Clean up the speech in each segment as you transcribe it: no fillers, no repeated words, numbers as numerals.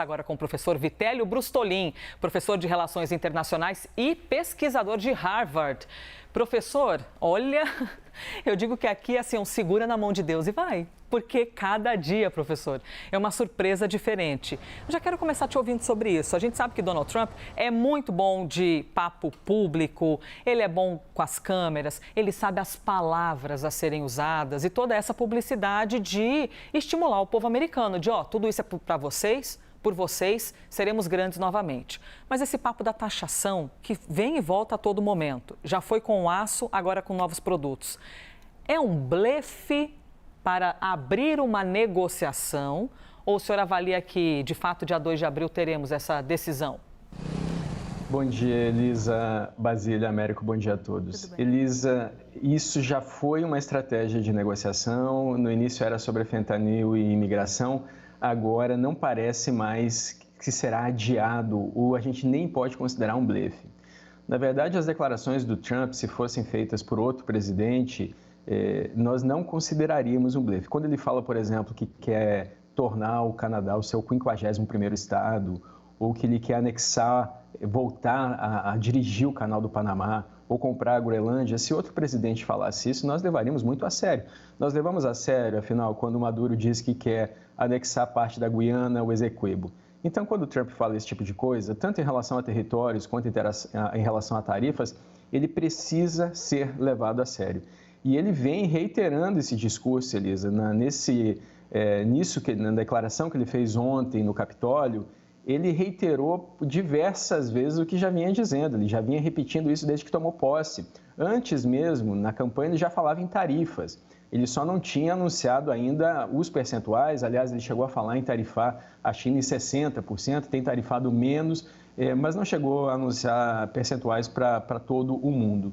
Agora com o professor Vitélio Brustolin, professor de Relações Internacionais e pesquisador de Harvard. Professor, olha, eu digo que aqui é assim, um segura na mão de Deus e vai. Porque cada dia, professor, é uma surpresa diferente. Eu já quero começar te ouvindo sobre isso. A gente sabe que Donald Trump é muito bom de papo público, ele é bom com as câmeras, ele sabe as palavras a serem usadas e toda essa publicidade de estimular o povo americano, de tudo isso é para vocês, por vocês, seremos grandes novamente. Mas esse papo da taxação, que vem e volta a todo momento, já foi com o aço, agora com novos produtos. É um blefe para abrir uma negociação ou o senhor avalia que, de fato, dia 2 de abril teremos essa decisão? Bom dia, Elisa, Basília, Américo, bom dia a todos. Elisa, isso já foi uma estratégia de negociação, no início era sobre fentanil e imigração, agora não parece mais que será adiado ou a gente nem pode considerar um blefe. Na verdade, as declarações do Trump, se fossem feitas por outro presidente, nós não consideraríamos um blefe. Quando ele fala, por exemplo, que quer tornar o Canadá o seu 51º estado, ou que ele quer anexar, voltar a dirigir o Canal do Panamá, ou comprar a Groenlândia, se outro presidente falasse isso, nós levaríamos muito a sério. Nós levamos a sério, afinal, quando o Maduro diz que quer anexar parte da Guiana, o Essequibo. Então, quando o Trump fala esse tipo de coisa, tanto em relação a territórios quanto em relação a tarifas, ele precisa ser levado a sério. E ele vem reiterando esse discurso, Elisa, na declaração que ele fez ontem no Capitólio, ele reiterou diversas vezes o que já vinha dizendo, ele já vinha repetindo isso desde que tomou posse. Antes mesmo, na campanha, ele já falava em tarifas. Ele só não tinha anunciado ainda os percentuais, aliás, ele chegou a falar em tarifar a China em 60%, tem tarifado menos, mas não chegou a anunciar percentuais para todo o mundo.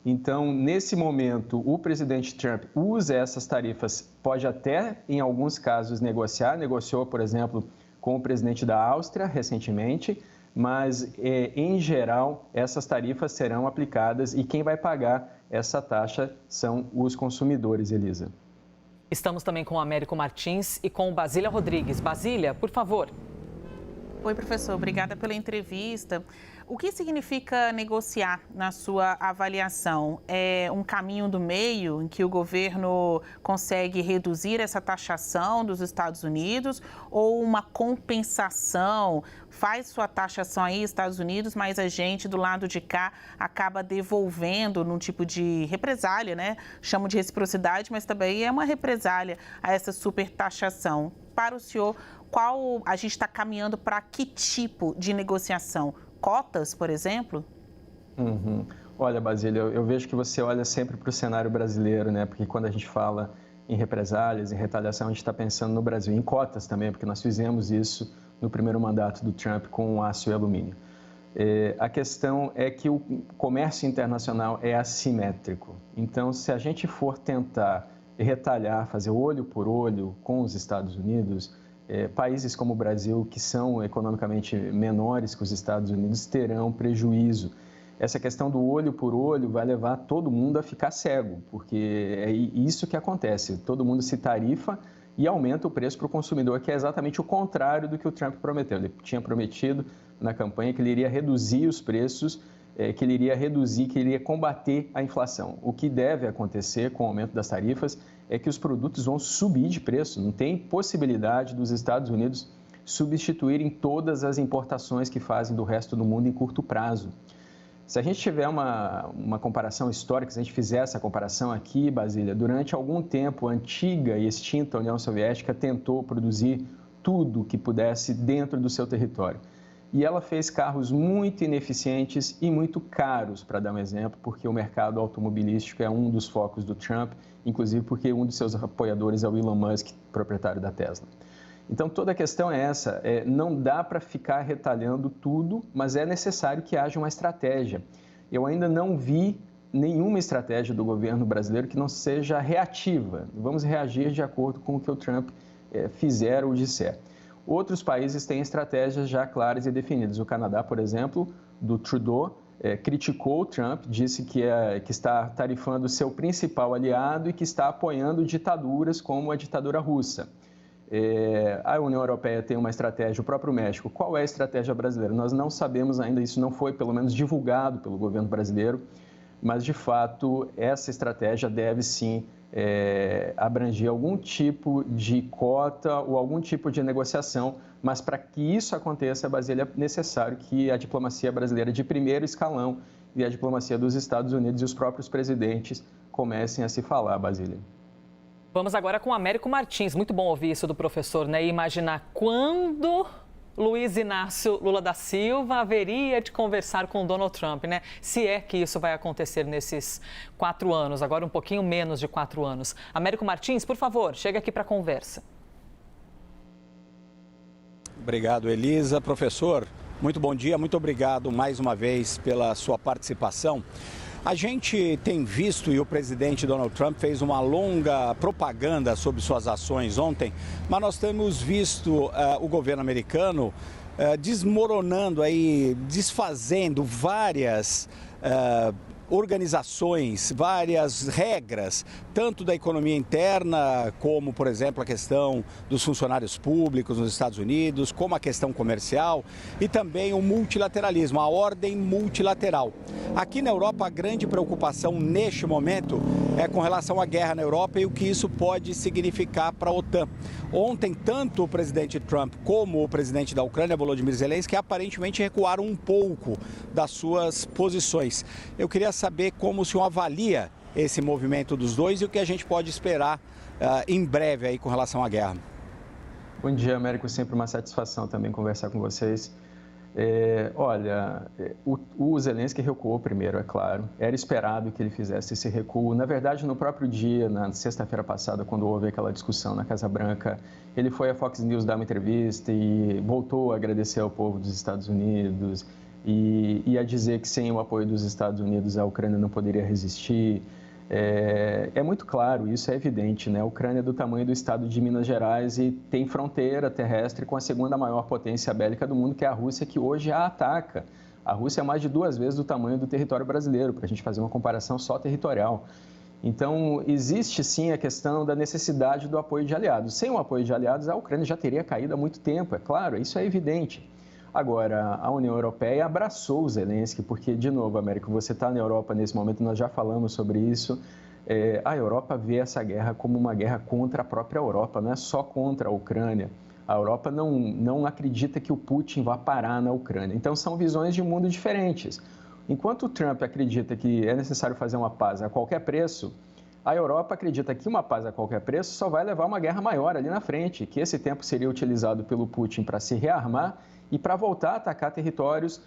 Então, nesse momento, o presidente Trump usa essas tarifas, pode até, em alguns casos, negociou, por exemplo, com o presidente da Áustria recentemente, mas, em geral, essas tarifas serão aplicadas e quem vai pagar essa taxa são os consumidores, Elisa. Estamos também com o Américo Martins e com Basília Rodrigues. Basília, por favor. Oi, professor. Obrigada pela entrevista. O que significa negociar, na sua avaliação? É um caminho do meio em que o governo consegue reduzir essa taxação dos Estados Unidos ou uma compensação? Faz sua taxação aí, Estados Unidos, mas a gente do lado de cá acaba devolvendo num tipo de represália, né? Chamo de reciprocidade, mas também é uma represália a essa super taxação. Para o senhor, a gente está caminhando para que tipo de negociação? Cotas, por exemplo? Olha, Basília, eu vejo que você olha sempre para o cenário brasileiro, né? Porque quando a gente fala em represálias, em retaliação, a gente está pensando no Brasil, em cotas também, porque nós fizemos isso no primeiro mandato do Trump com o aço e alumínio. A questão é que o comércio internacional é assimétrico. Então, se a gente for tentar retalhar, fazer olho por olho com os Estados Unidos, países como o Brasil, que são economicamente menores que os Estados Unidos, terão prejuízo. Essa questão do olho por olho vai levar todo mundo a ficar cego, porque é isso que acontece. Todo mundo se tarifa e aumenta o preço para o consumidor, que é exatamente o contrário do que o Trump prometeu. Ele tinha prometido na campanha que ele iria reduzir os preços, que ele iria combater a inflação. O que deve acontecer com o aumento das tarifas é que os produtos vão subir de preço. Não tem possibilidade dos Estados Unidos substituírem todas as importações que fazem do resto do mundo em curto prazo. Se a gente tiver uma comparação histórica, se a gente fizer essa comparação aqui, Basília, durante algum tempo a antiga e extinta União Soviética tentou produzir tudo que pudesse dentro do seu território. E ela fez carros muito ineficientes e muito caros, para dar um exemplo, porque o mercado automobilístico é um dos focos do Trump, inclusive porque um dos seus apoiadores é o Elon Musk, proprietário da Tesla. Então, toda a questão é essa, não dá para ficar retalhando tudo, mas é necessário que haja uma estratégia. Eu ainda não vi nenhuma estratégia do governo brasileiro que não seja reativa. Vamos reagir de acordo com o que o Trump fizer ou disser. Outros países têm estratégias já claras e definidas. O Canadá, por exemplo, do Trudeau, criticou o Trump, disse que está tarifando o seu principal aliado e que está apoiando ditaduras como a ditadura russa. A União Europeia tem uma estratégia, o próprio México. Qual é a estratégia brasileira? Nós não sabemos ainda, isso não foi, pelo menos, divulgado pelo governo brasileiro, mas, de fato, essa estratégia deve, sim, abranger algum tipo de cota ou algum tipo de negociação, mas para que isso aconteça, Basílio, é necessário que a diplomacia brasileira de primeiro escalão e a diplomacia dos Estados Unidos e os próprios presidentes comecem a se falar, Basílio. Vamos agora com o Américo Martins. Muito bom ouvir isso do professor, né? E imaginar quando Luiz Inácio Lula da Silva haveria de conversar com Donald Trump, né? Se é que isso vai acontecer nesses 4 anos, agora um pouquinho menos de 4 anos. Américo Martins, por favor, chega aqui para a conversa. Obrigado, Elisa. Professor, muito bom dia, muito obrigado mais uma vez pela sua participação. A gente tem visto, e o presidente Donald Trump fez uma longa propaganda sobre suas ações ontem, mas nós temos visto o governo americano desmoronando aí, desfazendo várias organizações, várias regras, tanto da economia interna, como, por exemplo, a questão dos funcionários públicos nos Estados Unidos, como a questão comercial e também o multilateralismo, a ordem multilateral. Aqui na Europa, a grande preocupação neste momento é com relação à guerra na Europa e o que isso pode significar para a OTAN. Ontem, tanto o presidente Trump como o presidente da Ucrânia, Volodymyr Zelensky, aparentemente recuaram um pouco das suas posições. Eu queria saber como o senhor avalia esse movimento dos dois e o que a gente pode esperar em breve aí com relação à guerra. Bom dia, Américo. Sempre uma satisfação também conversar com vocês. O Zelensky recuou primeiro, é claro. Era esperado que ele fizesse esse recuo. Na verdade, no próprio dia, na sexta-feira passada, quando houve aquela discussão na Casa Branca, ele foi à Fox News dar uma entrevista e voltou a agradecer ao povo dos Estados Unidos e a dizer que sem o apoio dos Estados Unidos a Ucrânia não poderia resistir. É muito claro, isso é evidente, né? A Ucrânia é do tamanho do estado de Minas Gerais e tem fronteira terrestre com a segunda maior potência bélica do mundo, que é a Rússia, que hoje a ataca. A Rússia é mais de 2 vezes do tamanho do território brasileiro, para a gente fazer uma comparação só territorial. Então, existe sim a questão da necessidade do apoio de aliados. Sem o apoio de aliados, a Ucrânia já teria caído há muito tempo, é claro, isso é evidente. Agora, a União Europeia abraçou o Zelensky, porque, de novo, Américo, você está na Europa nesse momento, nós já falamos sobre isso. A Europa vê essa guerra como uma guerra contra a própria Europa, não é só contra a Ucrânia. A Europa não acredita que o Putin vá parar na Ucrânia. Então, são visões de mundo diferentes. Enquanto o Trump acredita que é necessário fazer uma paz a qualquer preço, a Europa acredita que uma paz a qualquer preço só vai levar a uma guerra maior ali na frente, que esse tempo seria utilizado pelo Putin para se rearmar e para voltar a atacar territórios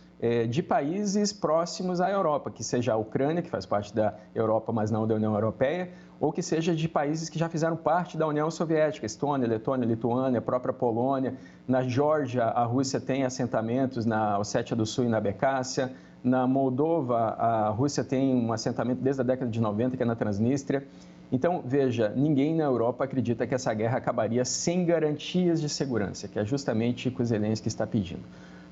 de países próximos à Europa, que seja a Ucrânia, que faz parte da Europa, mas não da União Europeia, ou que seja de países que já fizeram parte da União Soviética, Estônia, Letônia, Lituânia, a própria Polônia. Na Geórgia, a Rússia tem assentamentos na Ossétia do Sul e na Abcásia. Na Moldova, a Rússia tem um assentamento desde a década de 90, que é na Transnistria. Então, veja, ninguém na Europa acredita que essa guerra acabaria sem garantias de segurança, que é justamente o que o Zelensky está pedindo.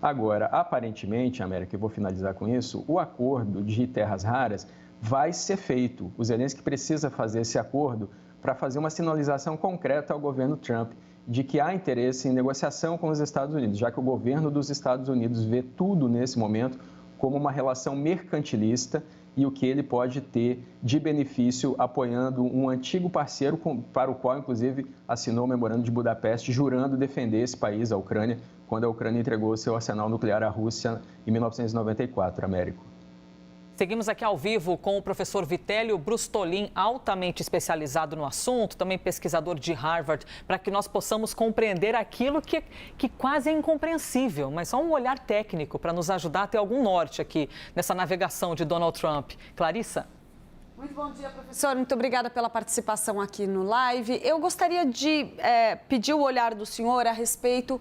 Agora, aparentemente, América, eu vou finalizar com isso, o acordo de terras raras vai ser feito. O Zelensky precisa fazer esse acordo para fazer uma sinalização concreta ao governo Trump de que há interesse em negociação com os Estados Unidos, já que o governo dos Estados Unidos vê tudo nesse momento como uma relação mercantilista e o que ele pode ter de benefício apoiando um antigo parceiro para o qual, inclusive, assinou o Memorando de Budapeste, jurando defender esse país, a Ucrânia, quando a Ucrânia entregou seu arsenal nuclear à Rússia em 1994, Américo. Seguimos aqui ao vivo com o professor Vitélio Brustolin, altamente especializado no assunto, também pesquisador de Harvard, para que nós possamos compreender aquilo que quase é incompreensível, mas só um olhar técnico para nos ajudar a ter algum norte aqui nessa navegação de Donald Trump. Clarissa? Muito bom dia, professor. Muito obrigada pela participação aqui no live. Eu gostaria de pedir o olhar do senhor a respeito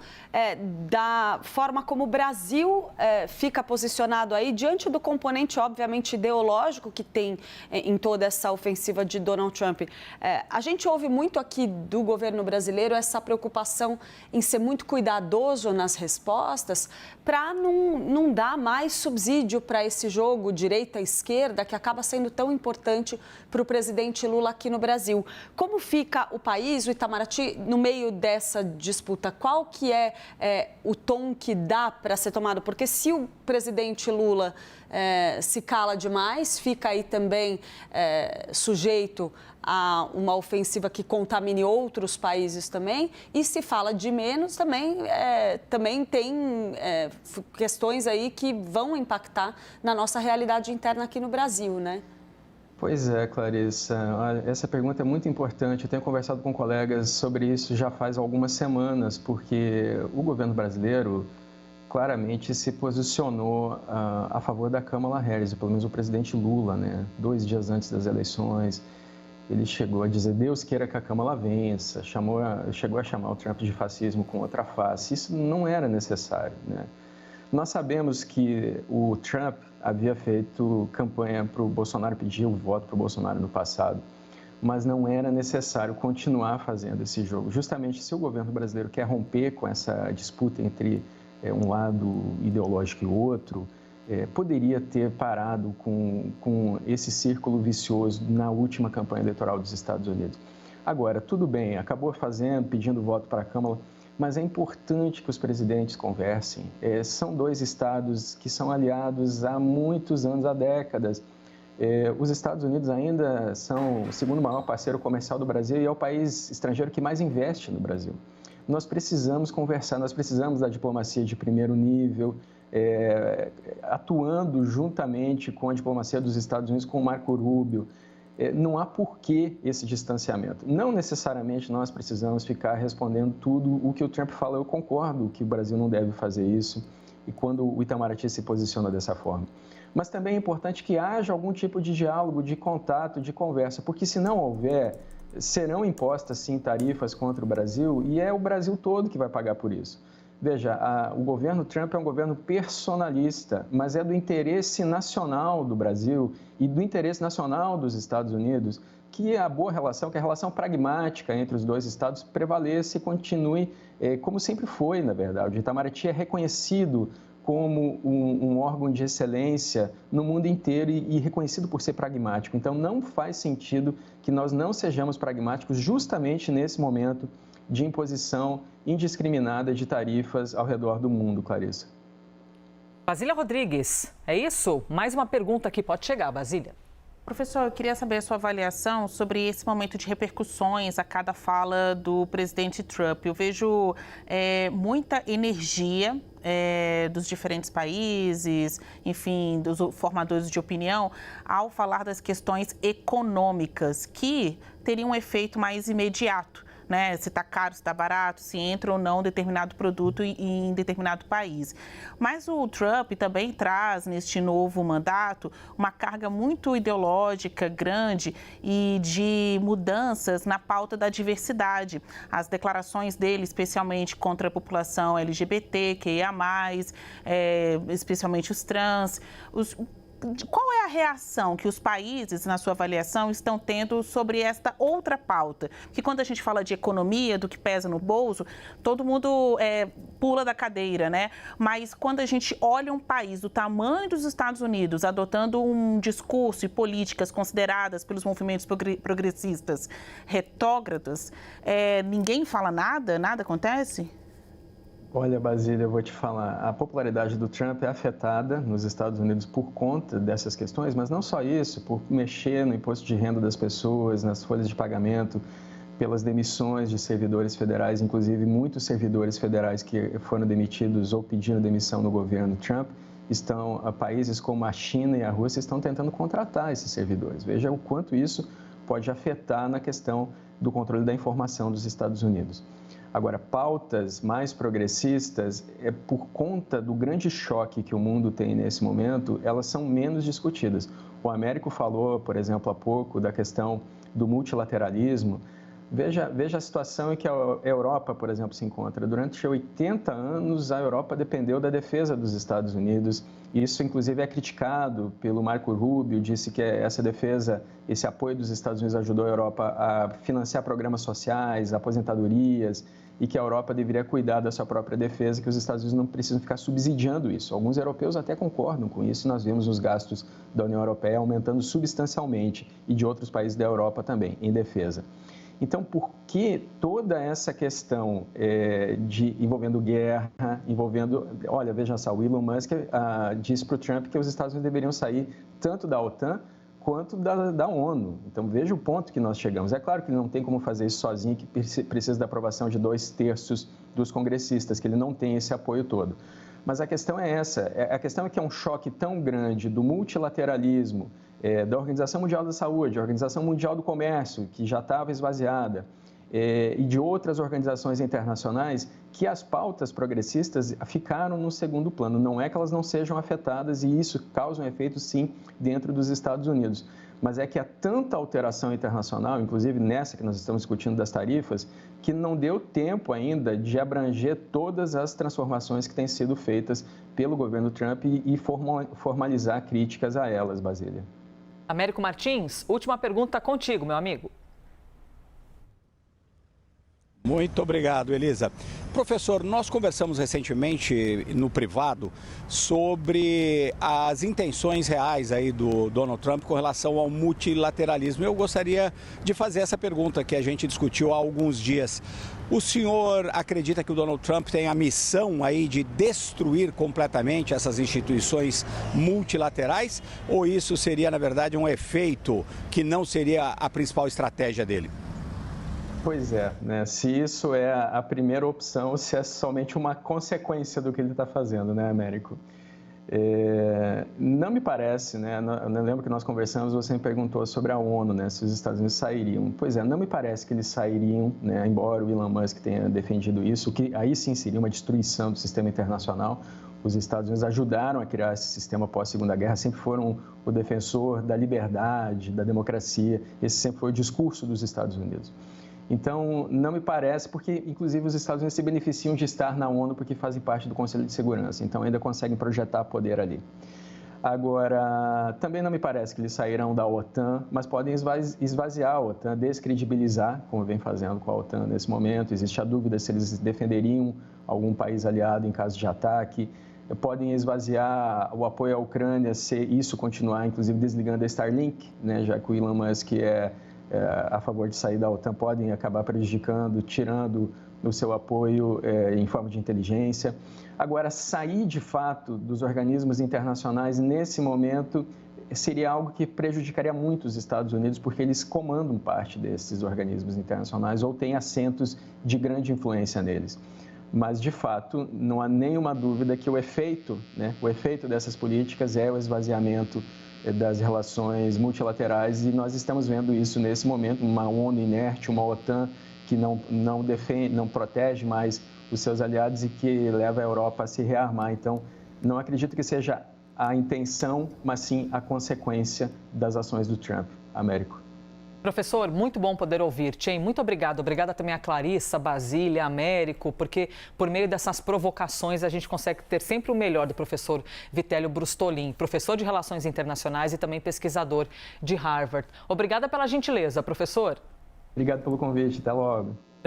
da forma como o Brasil fica posicionado aí diante do componente, obviamente, ideológico que tem em toda essa ofensiva de Donald Trump. A gente ouve muito aqui do governo brasileiro essa preocupação em ser muito cuidadoso nas respostas para não dar mais subsídio para esse jogo direita-esquerda que acaba sendo tão importante importante para o presidente Lula aqui no Brasil. Como fica o país, o Itamaraty, no meio dessa disputa? Qual que é o tom que dá para ser tomado? Porque se o presidente Lula se cala demais, fica aí também sujeito a uma ofensiva que contamine outros países também, e se fala de menos, também tem questões aí que vão impactar na nossa realidade interna aqui no Brasil, né? Pois é, Clarissa, essa pergunta é muito importante. Eu tenho conversado com colegas sobre isso já faz algumas semanas, porque o governo brasileiro claramente se posicionou a favor da Kamala Harris, pelo menos o presidente Lula, né? 2 dias antes das eleições, ele chegou a dizer: Deus queira que a Kamala vença, chegou a chamar o Trump de fascismo com outra face. Isso não era necessário, né? Nós sabemos que o Trump havia feito campanha para o Bolsonaro, pediu o voto para o Bolsonaro no passado, mas não era necessário continuar fazendo esse jogo. Justamente se o governo brasileiro quer romper com essa disputa entre um lado ideológico e outro, poderia ter parado com esse círculo vicioso na última campanha eleitoral dos Estados Unidos. Agora, tudo bem, acabou pedindo voto para a Câmara, mas é importante que os presidentes conversem. São 2 estados que são aliados há muitos anos, há décadas. Os Estados Unidos ainda são o segundo maior parceiro comercial do Brasil e é o país estrangeiro que mais investe no Brasil. Nós precisamos conversar, nós precisamos da diplomacia de primeiro nível, atuando juntamente com a diplomacia dos Estados Unidos, com o Marco Rubio. Não há porquê esse distanciamento. Não necessariamente nós precisamos ficar respondendo tudo o que o Trump fala. Eu concordo que o Brasil não deve fazer isso e quando o Itamaraty se posiciona dessa forma. Mas também é importante que haja algum tipo de diálogo, de contato, de conversa, porque se não houver, serão impostas sim tarifas contra o Brasil e é o Brasil todo que vai pagar por isso. Veja, o governo Trump é um governo personalista, mas é do interesse nacional do Brasil e do interesse nacional dos Estados Unidos que a boa relação, que a relação pragmática entre os 2 estados prevaleça e continue como sempre foi, na verdade. O Itamaraty é reconhecido como um órgão de excelência no mundo inteiro e reconhecido por ser pragmático. Então, não faz sentido que nós não sejamos pragmáticos justamente nesse momento de imposição indiscriminada de tarifas ao redor do mundo, Clarissa. Basília Rodrigues, é isso? Mais uma pergunta aqui, pode chegar, Basília. Professor, eu queria saber a sua avaliação sobre esse momento de repercussões a cada fala do presidente Trump. Eu vejo muita energia dos diferentes países, enfim, dos formadores de opinião, ao falar das questões econômicas, que teriam um efeito mais imediato, né? Se está caro, se está barato, se entra ou não determinado produto em determinado país. Mas o Trump também traz, neste novo mandato, uma carga muito ideológica, grande e de mudanças na pauta da diversidade. As declarações dele, especialmente contra a população LGBT, QIA+, especialmente os trans, qual é a reação que os países, na sua avaliação, estão tendo sobre esta outra pauta? Porque quando a gente fala de economia, do que pesa no bolso, todo mundo pula da cadeira, né? Mas quando a gente olha um país do tamanho dos Estados Unidos, adotando um discurso e políticas consideradas pelos movimentos progressistas retrógradas, ninguém fala nada? Nada acontece? Olha, Basília, eu vou te falar, a popularidade do Trump é afetada nos Estados Unidos por conta dessas questões, mas não só isso, por mexer no imposto de renda das pessoas, nas folhas de pagamento, pelas demissões de servidores federais, inclusive muitos servidores federais que foram demitidos ou pediram demissão no governo Trump, países como a China e a Rússia estão tentando contratar esses servidores. Veja o quanto isso pode afetar na questão do controle da informação dos Estados Unidos. Agora, pautas mais progressistas, por conta do grande choque que o mundo tem nesse momento, elas são menos discutidas. O Américo falou, por exemplo, há pouco, da questão do multilateralismo. Veja a situação em que a Europa, por exemplo, se encontra. Durante 80 anos, a Europa dependeu da defesa dos Estados Unidos. Isso, inclusive, é criticado pelo Marco Rubio, disse que essa defesa, esse apoio dos Estados Unidos ajudou a Europa a financiar programas sociais, aposentadorias, e que a Europa deveria cuidar da sua própria defesa, que os Estados Unidos não precisam ficar subsidiando isso. Alguns europeus até concordam com isso, nós vemos os gastos da União Europeia aumentando substancialmente, e de outros países da Europa também, em defesa. Então, por que toda essa questão envolvendo guerra, Olha, veja só, o Elon Musk disse para o Trump que os Estados Unidos deveriam sair tanto da OTAN quanto da ONU. Então, veja o ponto que nós chegamos. É claro que ele não tem como fazer isso sozinho, que precisa da aprovação de 2/3 dos congressistas, que ele não tem esse apoio todo. Mas a questão é essa. A questão é que é um choque tão grande do multilateralismo, da Organização Mundial da Saúde, da Organização Mundial do Comércio, que já estava esvaziada, e de outras organizações internacionais, que as pautas progressistas ficaram no segundo plano. Não é que elas não sejam afetadas, e isso causa um efeito, sim, dentro dos Estados Unidos. Mas é que há tanta alteração internacional, inclusive nessa que nós estamos discutindo das tarifas, que não deu tempo ainda de abranger todas as transformações que têm sido feitas pelo governo Trump e formalizar críticas a elas, Basília. Américo Martins, última pergunta contigo, meu amigo. Muito obrigado, Elisa. Professor, nós conversamos recentemente no privado sobre as intenções reais aí do Donald Trump com relação ao multilateralismo. Eu gostaria de fazer essa pergunta que a gente discutiu há alguns dias. O senhor acredita que o Donald Trump tem a missão aí de destruir completamente essas instituições multilaterais? Ou isso seria, na verdade, um efeito que não seria a principal estratégia dele? Pois é, né? Se isso é a primeira opção, se é somente uma consequência do que ele está fazendo, né, Américo? Não me parece, né? Eu lembro que nós conversamos, você me perguntou sobre a ONU, né? Se os Estados Unidos sairiam. Pois é, não me parece que eles sairiam, né? Embora o Elon Musk tenha defendido isso, que aí sim seria uma destruição do sistema internacional. Os Estados Unidos ajudaram a criar esse sistema pós-Segunda Guerra, sempre foram o defensor da liberdade, da democracia. Esse sempre foi o discurso dos Estados Unidos. Então, não me parece, porque, inclusive, os Estados Unidos se beneficiam de estar na ONU porque fazem parte do Conselho de Segurança, então ainda conseguem projetar poder ali. Agora, também não me parece que eles sairão da OTAN, mas podem esvaziar a OTAN, descredibilizar, como vem fazendo com a OTAN nesse momento. Existe a dúvida se eles defenderiam algum país aliado em caso de ataque. Podem esvaziar o apoio à Ucrânia, se isso continuar, inclusive desligando a Starlink, né, já que o Elon Musk é a favor de sair da OTAN, podem acabar prejudicando, tirando o seu apoio em forma de inteligência. Agora, sair de fato dos organismos internacionais nesse momento seria algo que prejudicaria muito os Estados Unidos, porque eles comandam parte desses organismos internacionais ou têm assentos de grande influência neles. Mas, de fato, não há nenhuma dúvida que o efeito dessas políticas é o esvaziamento das relações multilaterais, e nós estamos vendo isso nesse momento, uma ONU inerte, uma OTAN que não defende, não protege mais os seus aliados e que leva a Europa a se rearmar. Então, não acredito que seja a intenção, mas sim a consequência das ações do Trump. Américo. Professor, muito bom poder ouvir-te, hein? Muito obrigado. Obrigada também a Clarissa, Basília, Américo, porque por meio dessas provocações a gente consegue ter sempre o melhor do professor Vitélio Brustolin, professor de Relações Internacionais e também pesquisador de Harvard. Obrigada pela gentileza, professor. Obrigado pelo convite. Até logo.